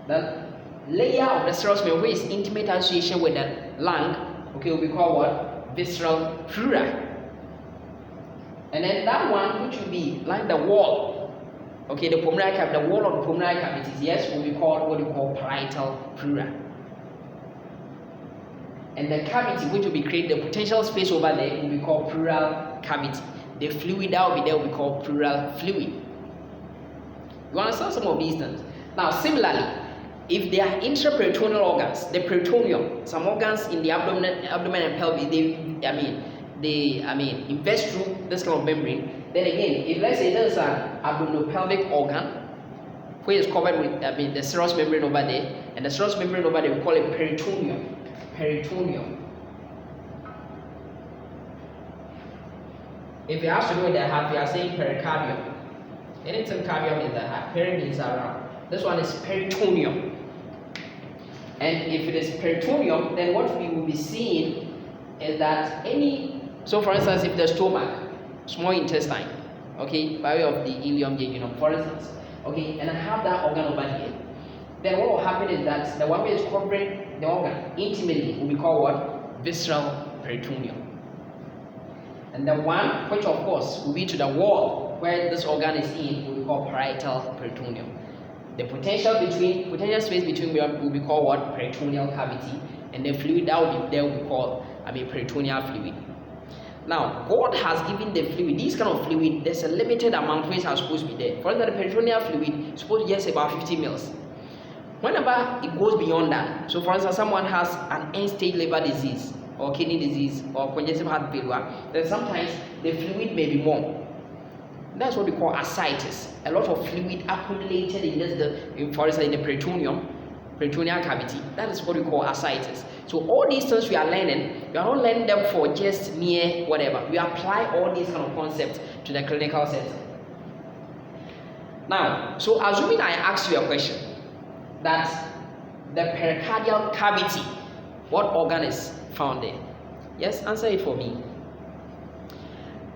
the layer of the serous membrane which is intimate association with the lung, okay, will be called what? Visceral pleura. And then that one which will be like the wall, okay, the pulmonary cavity, the wall of the pulmonary cavities, yes, will be called what we call parietal pleura. And the cavity which will be created, the potential space over there, will be called pleural cavity. The fluid that will be there will be called pleural fluid. You understand some of these things? Now, similarly, if they are intraperitoneal organs, the peritoneum, some organs in the abdomen and pelvis, they invest through this kind of membrane. Then again, if let's say there's an abdominopelvic organ which is covered with the serous membrane over there, and the serous membrane over there we call it peritoneum. Peritoneum. If it has to do with the heart, we are saying pericardium. Anything cardium is the heart. Peri means around. This one is peritoneum. And if it is peritoneum, then what we will be seeing is that so for instance, if the stomach, small intestine, okay, by way of the ileum, jejunum, for instance, okay, and I have that organ over here, then what will happen is that the one which is covering the organ intimately will be called what? Visceral peritoneum. And the one which of course will be to the wall where this organ is in will be called parietal peritoneum. The potential space between will be called what? Peritoneal cavity, and the fluid that will be there will be called peritoneal fluid. Now, God has given the fluid, this kind of fluid, there's a limited amount which are supposed to be there. For instance, the peritoneal fluid is supposed to be just about 50 mils. Whenever it goes beyond that, so for instance, someone has an end-stage liver disease or kidney disease or congestive heart failure, then sometimes the fluid may be more. That's what we call ascites. A lot of fluid accumulated in for instance, in the peritoneal cavity. That is what we call ascites. So all these things we are learning, we are not learning them for just mere whatever. We apply all these kind of concepts to the clinical setting. Now, so assuming I ask you a question, that the pericardial cavity, what organ is found there? Yes, answer it for me.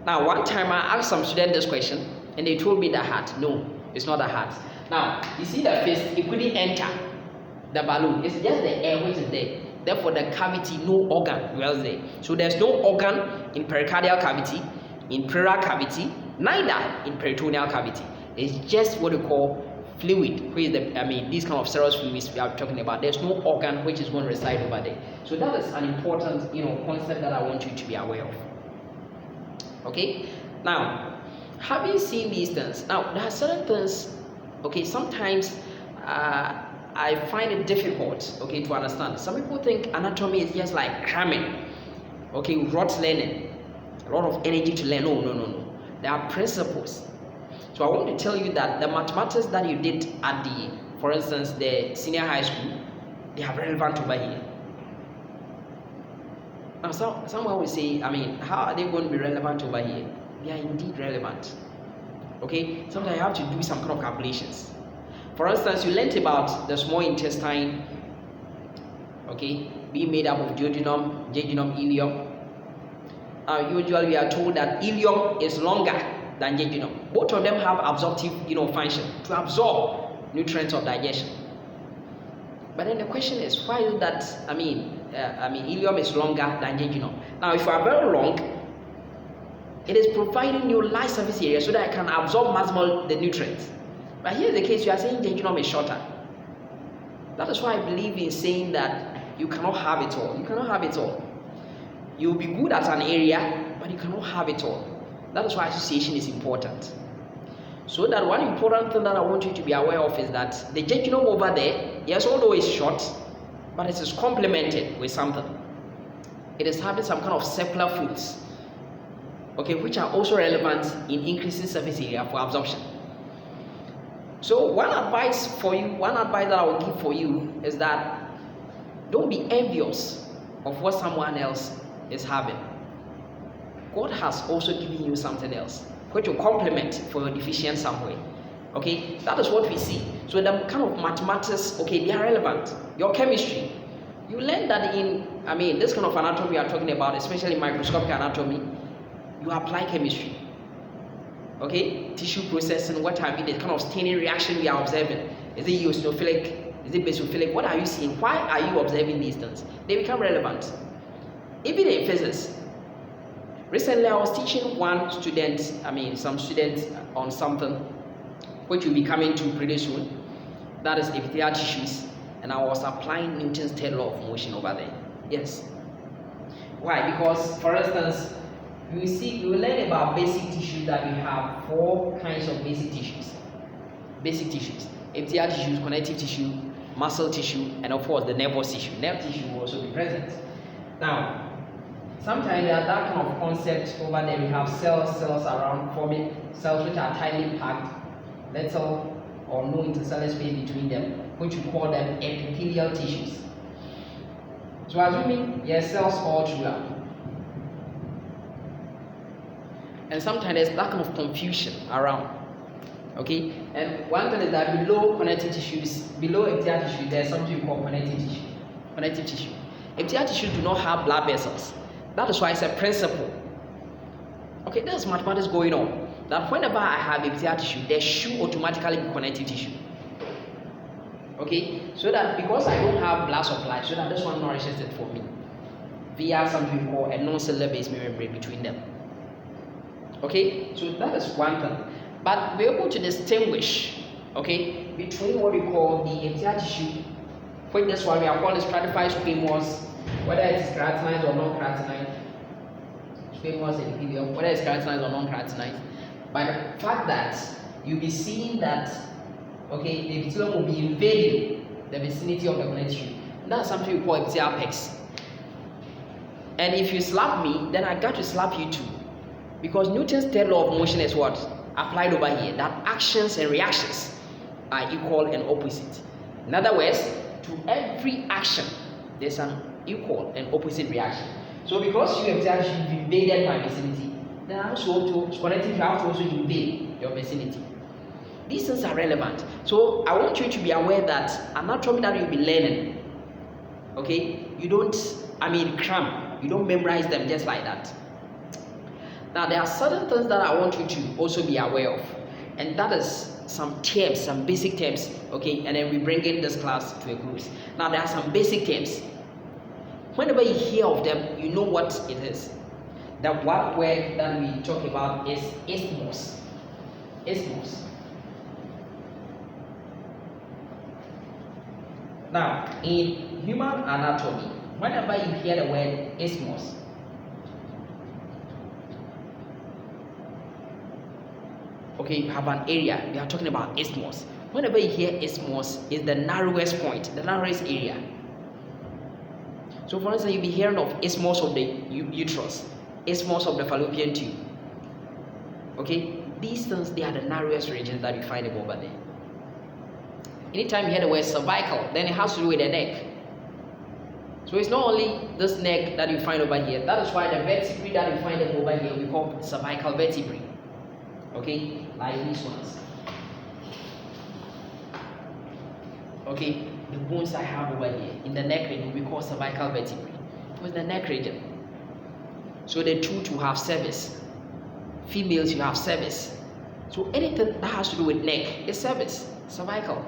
Now, one time I asked some students this question, and they told me the heart. No, it's not the heart. Now, you see the fist, it couldn't enter the balloon. It's just the air which is there. Therefore, the cavity, no organ dwells there. So there's no organ in pericardial cavity, in pleural cavity, neither in peritoneal cavity. It's just what we call fluid, which is these kind of serous fluids we are talking about. There's no organ which is going to reside over there. So that is an important, concept that I want you to be aware of. Okay, now having seen these things, now there are certain things, okay, sometimes I find it difficult, okay, to understand. Some people think anatomy is just like cramming, okay, rote learning, a lot of energy to learn. No. There are principles. So I want to tell you that the mathematics that you did at for instance, the senior high school, they are relevant over here. Now, someone will say, how are they going to be relevant over here? They are indeed relevant. Okay, sometimes you have to do some kind of calculations. For instance, you learnt about the small intestine, okay, being made up of duodenum, jejunum, ileum. Usually we are told that ileum is longer than jejunum. Both of them have absorptive, function to absorb nutrients of digestion. But then the question is, why is that? Ileum is longer than jejunum. Now, if you are very long, it is providing you large surface area so that I can absorb maximal the nutrients. But here the case, you are saying jejunum is shorter. That is why I believe in saying that you cannot have it all. You cannot have it all. You will be good at an area, but you cannot have it all. That is why association is important. So that one important thing that I want you to be aware of is that the jejunum over there, yes, although it's short, but it is complemented with something. It is having some kind of circular fluids, okay, which are also relevant in increasing surface area for absorption. So one advice that I will give for you is that don't be envious of what someone else is having. God has also given you something else which will complement for your deficiency somewhere. Okay, that is what we see. So the kind of mathematics, okay, they are relevant. Your chemistry, you learn that in, this kind of anatomy we are talking about, especially microscopic anatomy, you apply chemistry. Okay, tissue processing, what have you, the kind of staining reaction we are observing. Is it eosinophilic? Is it basophilic? What are you seeing? Why are you observing these things? They become relevant. Even in physics. Recently, I was teaching some students on something which will be coming to pretty soon. That is epithelial tissues, and I was applying Newton's third law of motion over there. Yes. Why? Because, for instance, you learn about basic tissues that we have 4 kinds of basic tissues. Basic tissues: epithelial tissues, connective tissue, muscle tissue, and of course the nervous tissue. Nerve tissue will also be present. Now, sometimes there are that kind of concept over there. We have cells around forming cells which are tightly packed, little or no intercellular space between them, which we call them epithelial tissues. So assuming there are cells all throughout, and sometimes there's that kind of confusion around. Okay, and one thing is that below connective tissues, below epithelial tissue, there's something we call connective tissue. Connective tissue. Epithelial tissues do not have blood vessels. That is why it's a principle. Okay, there's mathematics going on. That whenever I have epithelial tissue, there should automatically be connective tissue. Okay, so that because I don't have blood supply, so that this one nourishes it for me via something we call a non-cellular basement membrane between them. Okay, so that is one thing. But we're able to distinguish, okay, between what we call the epithelial tissue, which this one we are calling stratified squamous, whether it is keratinized or non-keratinized, squamous epithelium, whether it's keratinized or non-keratinized, by the fact that you'll be seeing that, okay, the epithelium will be invading the vicinity of the connective tissue. That's something we call epithelial pecs. And if you slap me, then I got to slap you too, because Newton's third law of motion is what? Applied over here, that actions and reactions are equal and opposite. In other words, to every action there's an equal and opposite reaction. So because you have invaded my vicinity, then I also to connective you have to also invade your vicinity. These things are relevant. So I want you to be aware that anatomy that you'll be learning, okay, you don't cram, you don't memorize them just like that. Now there are certain things that I want you to also be aware of, and that is some terms, some basic terms, okay, and then we bring in this class to a close. Now there are some basic terms. Whenever you hear of them, you know what it is. The one word that we talk about is isthmus. Isthmus. Now in human anatomy, whenever you hear the word isthmus, okay, you have an area, we are talking about isthmus. Whenever you hear isthmus, is the narrowest point, the narrowest area. So for instance, you'll be hearing of isthmus of the uterus, isthmus of the fallopian tube. Okay, these things, they are the narrowest regions that you find over there. Anytime you hear the word cervical, then it has to do with the neck. So it's not only this neck that you find over here. That is why the vertebrae that you find over here, we call cervical vertebrae. Okay, like these ones. Okay, the bones I have over here in the neck region we call cervical vertebrae. It was the neck region. So the tooth will have cervix. Females, you have cervix. So anything that has to do with neck is cervix, cervical.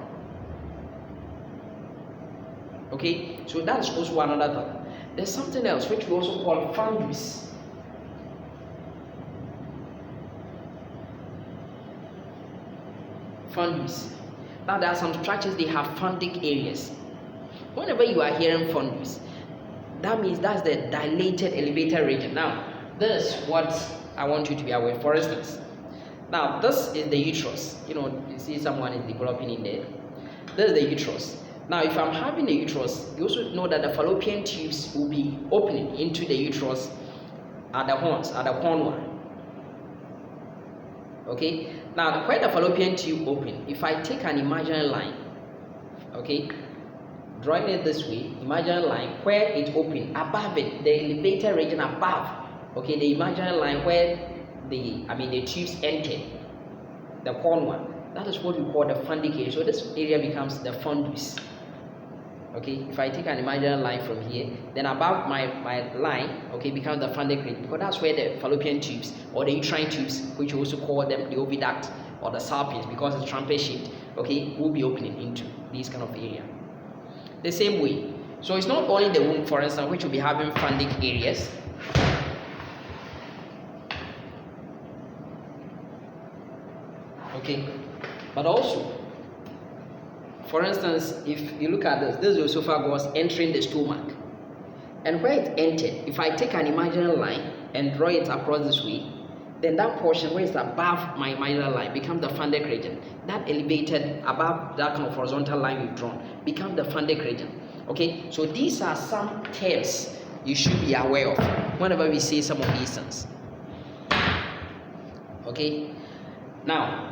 Okay, so that's also another thing. There's something else which we also call fundus. Fundus. Now there are some structures, they have fundic areas. Whenever you are hearing fundus, that means that's the dilated elevated region. Now this is what I want you to be aware. For instance, now this is the uterus. You see someone is developing in there. This is the uterus. Now if I'm having the uterus, you also know that the fallopian tubes will be opening into the uterus at the horns, at the corner. Okay, now where the fallopian tube open, if I take an imaginary line, okay, drawing it this way, imaginary line where it open, above it, the elevated region above, okay, the imaginary line where the tubes enter, the corner, that is what we call the fundic area. So this area becomes the fundus. Okay, if I take an imaginary line from here, then above my line, okay, becomes the fundic region, because that's where the fallopian tubes or the uterine tubes, which we also call them the oviduct or the salpinx, because it's trumpet shaped, okay, will be opening into this kind of area. The same way, so it's not only the womb, for instance, which will be having fundic areas. Okay, but also, for instance, if you look at this is the esophagus entering the stomach, and where it entered, if I take an imaginary line and draw it across this way, then that portion where it's above my imaginary line becomes the fundic region. That elevated above that kind of horizontal line we've drawn becomes the fundic region. Okay, so these are some terms you should be aware of whenever we say some of these things. Okay, now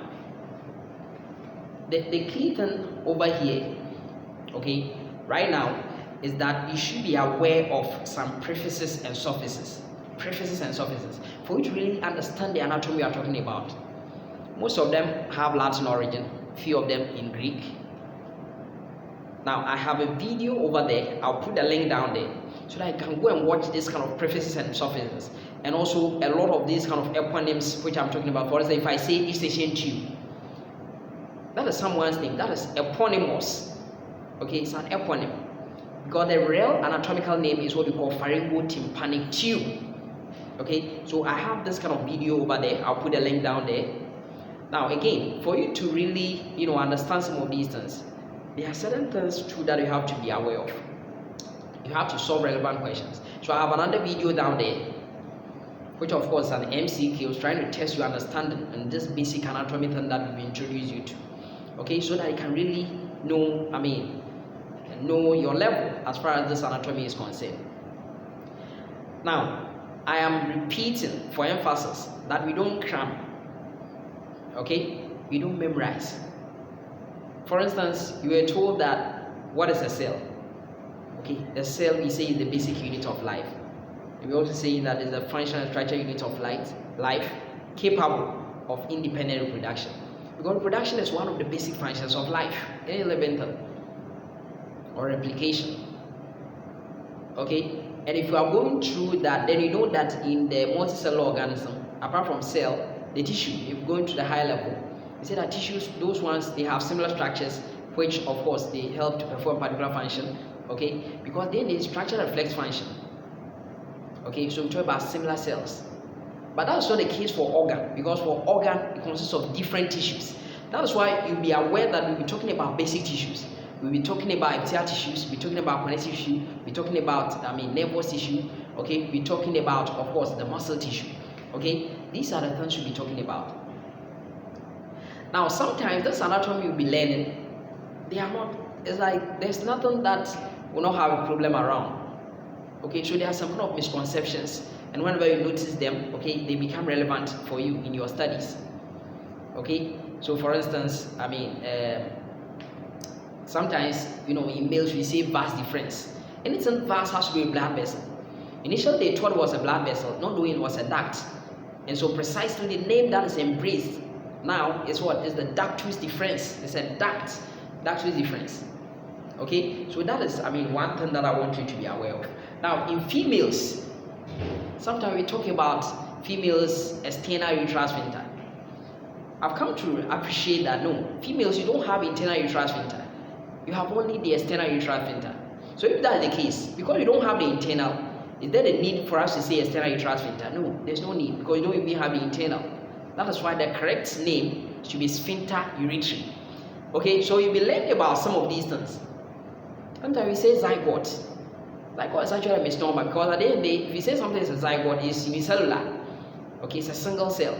the key thing over here, okay, right now, is that you should be aware of some prefixes and suffixes. Prefixes and suffixes, for you to really understand the anatomy we are talking about. Most of them have Latin origin, few of them in Greek. Now I have a video over there. I'll put the link down there so that you can go and watch this kind of prefixes and suffixes, and also a lot of these kind of eponyms which I'm talking about. For example, if I say East Asian tube, that is someone's name. That is eponymous. Okay, it's an eponym because the real anatomical name is what we call pharyngotympanic tube. Okay, so I have this kind of video over there. I'll put the link down there. Now again, for you to really understand some of these things, there are certain things too that you have to be aware of. You have to solve relevant questions. So I have another video down there, which of course is an MCQ, trying to test your understanding and this basic anatomy thing that we've introduced you to. Okay, so that you can really know, know your level as far as this anatomy is concerned. Now, I am repeating for emphasis that we don't cram. Okay, we don't memorize. For instance, you were told that what is a cell? Okay, a cell we say is the basic unit of life. And we also say that is the functional structure unit of life capable of independent reproduction. Because reproduction is one of the basic functions of life, any living thing, or replication. Okay, and if you are going through that, then you know that in the multicellular organism, apart from cell, the tissue, if you're going to the higher level, we say that tissues, those ones, they have similar structures, which of course they help to perform particular function. Okay, because then the structure reflects function. Okay, so we talk about similar cells, but that's not the case for organ, because for organ it consists of different tissues. That is why you'll be aware that we'll be talking about basic tissues. We'll be talking about epithelial tissues. We'll be talking about connective tissue. We'll be talking about nervous tissue. Okay, we'll be talking about, of course, the muscle tissue. Okay, these are the things we'll be talking about. Now, sometimes this anatomy you'll be learning, they are not. It's like there's nothing that will not have a problem around. Okay, so there are some kind of misconceptions, and whenever you notice them, okay, they become relevant for you in your studies. Okay, so for instance, sometimes in males we say vas deferens. Anything vas has to be a blood vessel. Initially they thought it was a blood vessel, not knowing it was a duct, and so precisely the name that is embraced now is what is the ductus deferens. It's a ductus deferens. Okay, so that is one thing that I want you to be aware of. Now in females, sometimes we talk about females external uterine sphincter. I've come to appreciate that no, females, you don't have internal uterine sphincter. You have only the external uterine sphincter. So if that is the case, because you don't have the internal, is there a need for us to say external uterine sphincter? No, there's no need, because you don't even have the internal. That is why the correct name should be sphincter urethrae. Okay, so you'll be learning about some of these things. Sometimes we say zygote. Zygote is actually a misnomer, because at the end of the day, if you say something is a zygote, it's unicellular. Okay, it's a single cell.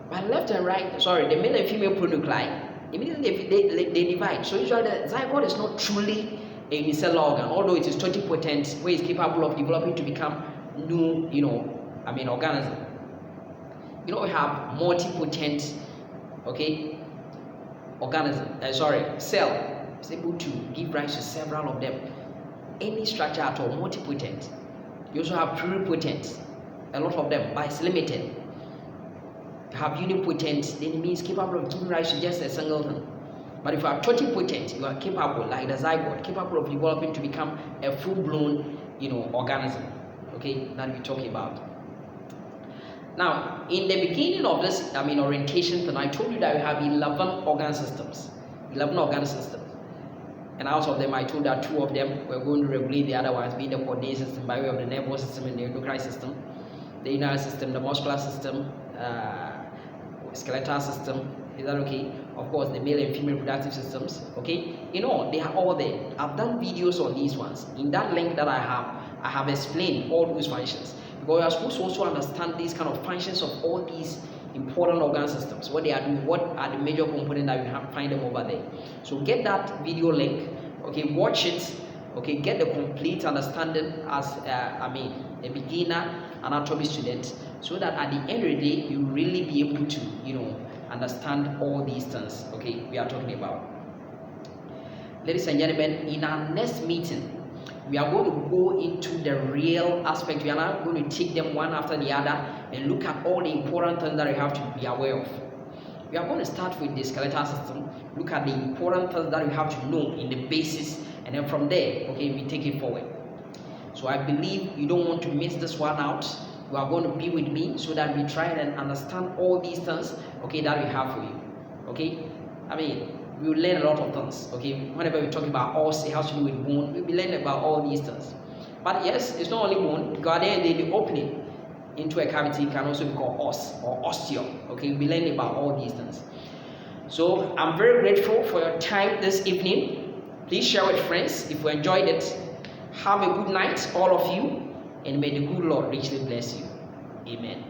But left and right, the male and female pronuclei, immediately they divide. So usually the zygote is not truly a unicellular organ, although it is totipotent, where it's capable of developing to become new, organism. We have multipotent, okay, cell. It's able to give rise to several of them. Any structure at all, multipotent. You also have pluripotent, a lot of them, but it's limited. You have unipotent, then it means capable of giving rise to just a single thing. But if you are totipotent, you are capable, like the zygote, capable of developing to become a full-blown, organism. Okay, that we're talking about. Now, in the beginning of this, orientation thing, I told you that we have 11 organ systems. 11 organ systems. And out of them, I told that 2 of them were going to regulate the other ones, being the coordinate system by way of the nervous system and the endocrine system, the inner system, the muscular system, skeletal system. Is that okay? Of course, the male and female reproductive systems. Okay, they are all there. I've done videos on these ones. In that link that I have explained all those functions. Because you are supposed to also understand these kind of functions of all these important organ systems, what they are doing, what are the major components that you have find them over there. So get that video link, okay, watch it, okay, get the complete understanding as a beginner anatomy student, so that at the end of the day you really be able to understand all these things, okay, we are talking about. Ladies and gentlemen, in our next meeting we are going to go into the real aspect. We are not going to take them one after the other and look at all the important things that you have to be aware of. We are going to start with the skeletal system, look at the important things that we have to know in the basis, and then from there, okay, we take it forward. So I believe you don't want to miss this one out. You are going to be with me so that we try and understand all these things, okay, that we have for you. Okay, I mean, we will learn a lot of things. Okay, whenever we talk about us, it has to do with bone. We'll be learning about all these things. But yes, it's not only bone, because then the opening into a cavity can also be called os or osteo. Okay, we'll be learning about all these things. So I'm very grateful for your time this evening. Please share with friends if you enjoyed it. Have a good night, all of you, and may the good Lord richly bless you. Amen.